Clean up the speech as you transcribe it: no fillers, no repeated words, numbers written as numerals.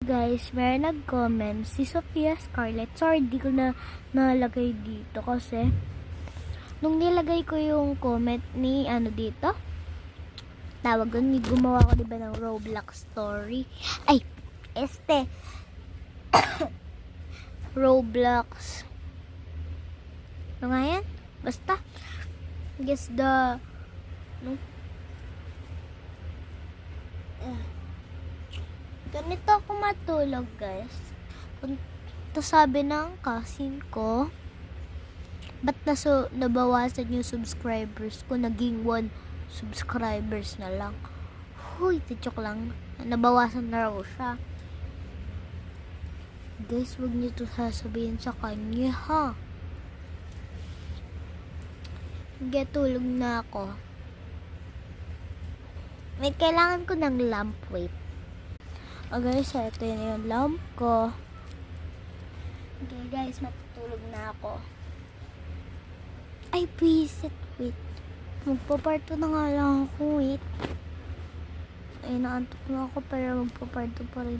guys, may nag-comment si Sofia Scarlett. Sorry, di ko na nalagay dito kasi nung nilagay ko yung comment ni dito, tawag doon, may gumawa ko diba ng Roblox story. Ay, Roblox. Ano nga yan? Basta, guess the ganito ako matulog, guys. Ito sabi ng cousin ko, ba't nabawasan yung subscribers ko? Naging 1 subscribers na lang. Huy, joke lang. Nabawasan na raw siya. Guys, huwag niyo to sasabihin sa kanya, ha? Sige, tulog na ako. May kailangan ko ng lamp, wait. Okay, so ito yun yung lamp ko. Okay guys, matutulog na ako. Ay, visit, wait. Magpaparto na nga lang ako, wait. Ay, naantok na ako pero magpaparto pa rin.